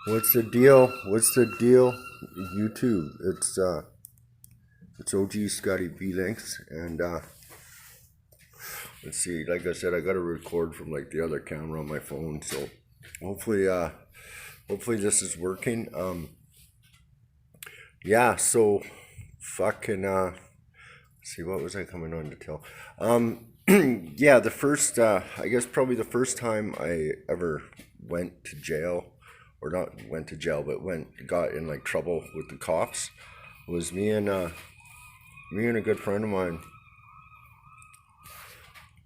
What's the deal? What's the deal? YouTube. It's OG Scotty B Links, and let's see. Like I said, I got to record from like the other camera on my phone, so hopefully, hopefully this is working. Yeah. So fucking let's see, what was I coming on to tell? Yeah, the first, I guess probably the first time I ever went to jail, or not went to jail, but got in like trouble with the cops, was me and a good friend of mine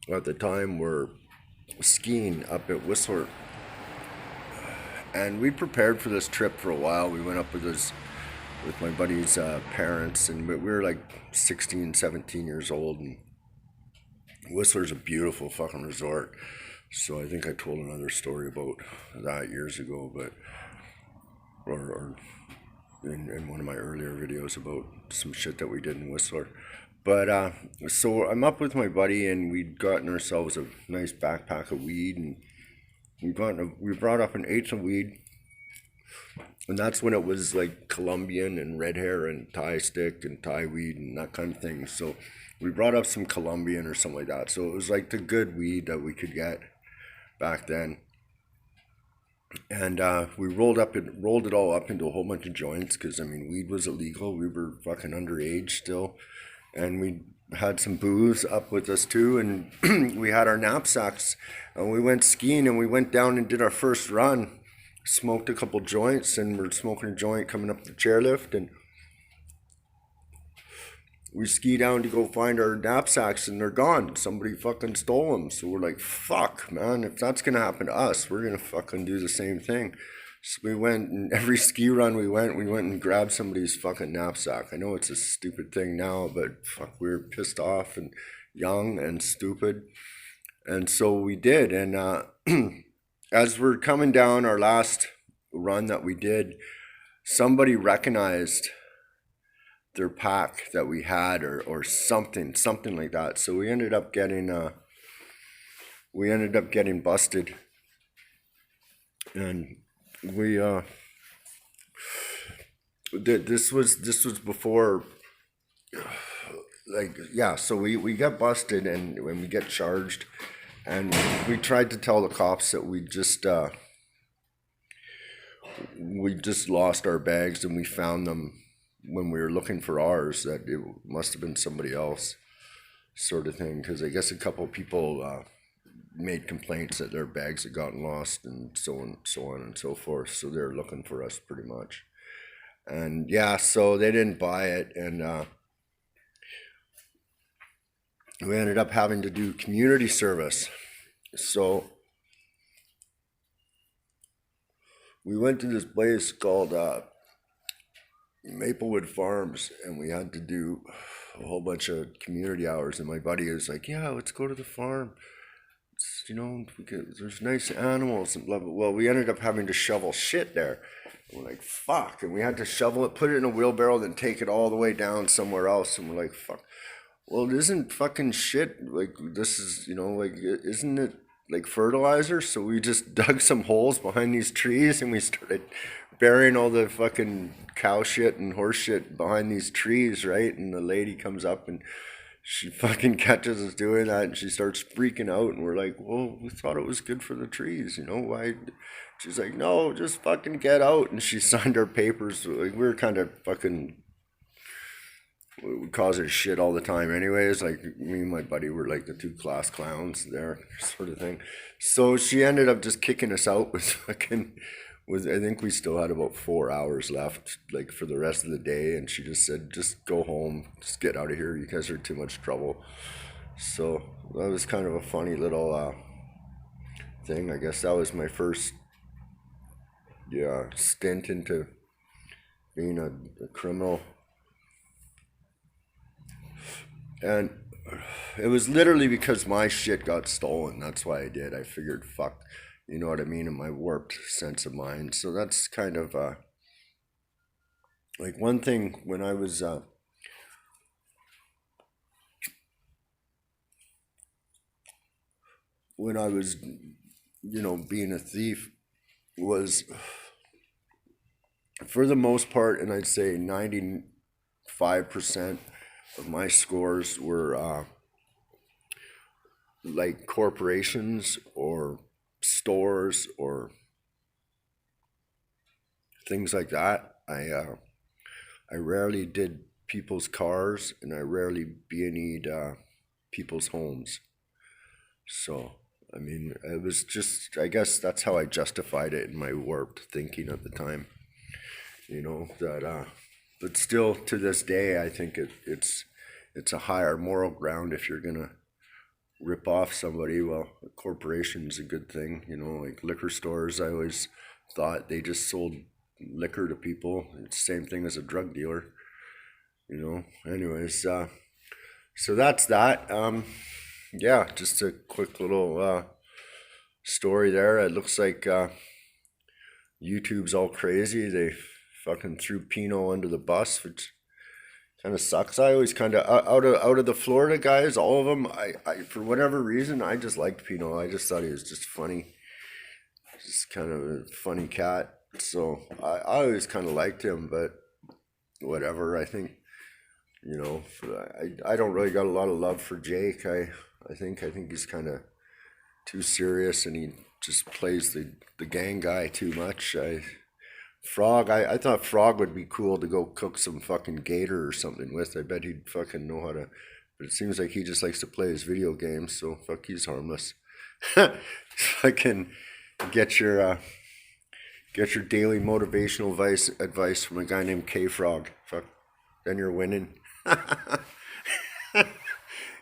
at the time were skiing up at Whistler, and we prepared for this trip for a while. We went up with my buddy's parents, and we were like 16, 17 years old, and Whistler's a beautiful fucking resort. So I think I told another story about that years ago, but or in one of my earlier videos about some shit that we did in Whistler. But so I'm up with my buddy, and we'd gotten ourselves a nice backpack of weed, and we brought up an eighth of weed, and that's when it was like Colombian and red hair and Thai stick and Thai weed and that kind of thing. So we brought up some Colombian or something like that. So it was like the good weed that we could get back then. And we rolled it all up into a whole bunch of joints because I mean weed was illegal. We were fucking underage still, and we had some booze up with us too. And we had our knapsacks, and we went skiing, and we went down and did our first run. Smoked a couple joints, and we're smoking a joint coming up the chairlift, and we ski down to go find our knapsacks, and they're gone. Somebody fucking stole them. So we're like, fuck, man, if that's gonna happen to us, we're gonna fucking do the same thing. So we went, and every ski run we went and grabbed somebody's fucking knapsack. I know it's a stupid thing now, but fuck, we were pissed off and young and stupid. And so we did. And as we're coming down our last run that we did, somebody recognized their pack that we had, or something like that. So we ended up getting busted, and we this was before, like, yeah. So we got busted, and when we get charged, and we tried to tell the cops that we just lost our bags, and we found them when we were looking for ours, that it must have been somebody else, sort of thing, because I guess a couple of people made complaints that their bags had gotten lost, and so on and so forth. So they're looking for us pretty much. And yeah, so they didn't buy it, and we ended up having to do community service. So we went to this place called Maplewood Farms, and we had to do a whole bunch of community hours. And my buddy was like, "Yeah, let's go to the farm. There's nice animals and blah blah." Well, we ended up having to shovel shit there. And we're like, "Fuck!" And we had to shovel it, put it in a wheelbarrow, then take it all the way down somewhere else. And we're like, "Fuck." Well, it isn't fucking shit. Like, this is, like, isn't it like fertilizer? So we just dug some holes behind these trees, and we started burying all the fucking cow shit and horse shit behind these trees, right? And the lady comes up, and she fucking catches us doing that, and she starts freaking out, and we're like, "Well, we thought it was good for the trees, why?" She's like, "No, just fucking get out." And she signed our papers. Like, we were kind of fucking, we cause her shit all the time anyways. Like, me and my buddy were like the two class clowns there, sort of thing. So she ended up just kicking us out with fucking, I think we still had about 4 hours left, like, for the rest of the day, and she just said, "Just go home, just get out of here, you guys are too much trouble." So that was kind of a funny little thing. I guess that was my first, yeah, stint into being a criminal. And it was literally because my shit got stolen. That's why I did. I figured, fuck, you know what I mean, in my warped sense of mind. So that's kind of like one thing when I was being a thief, was for the most part, and I'd say 95% of my scores were like corporations or stores or things like that. I rarely did people's cars, and I rarely B&E'd people's homes. So, I mean, it was just, I guess that's how I justified it in my warped thinking at the time. That, but still to this day, I think it's a higher moral ground if you're gonna rip off somebody. Well, a corporation's a good thing, like liquor stores. I always thought they just sold liquor to people. It's the same thing as a drug dealer. Anyways, so that's that. Yeah, just a quick little story there. It looks like YouTube's all crazy. They fucking threw Pino under the bus, which kind of sucks. I always kind of out of the Florida guys, all of them. I for whatever reason, I just liked Pino. I just thought he was just funny, just kind of a funny cat. So I always kind of liked him, but whatever. I think I don't really got a lot of love for Jake. I think he's kind of too serious, and he just plays the gang guy too much. I thought Frog would be cool to go cook some fucking gator or something with. I bet he'd fucking know how to. But it seems like he just likes to play his video games, so fuck, he's harmless. Fucking get your get your daily motivational advice from a guy named K Frog. Fuck, then you're winning.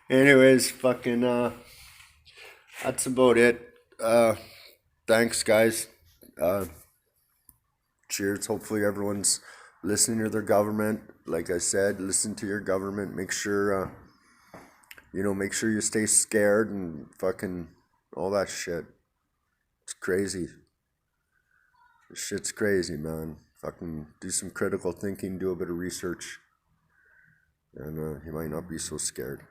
Anyways, fucking that's about it. Thanks, guys. Cheers. Hopefully everyone's listening to their government. Like I said, listen to your government. Make sure you stay scared and fucking all that shit. It's crazy. This shit's crazy, man. Fucking do some critical thinking, do a bit of research, and you might not be so scared.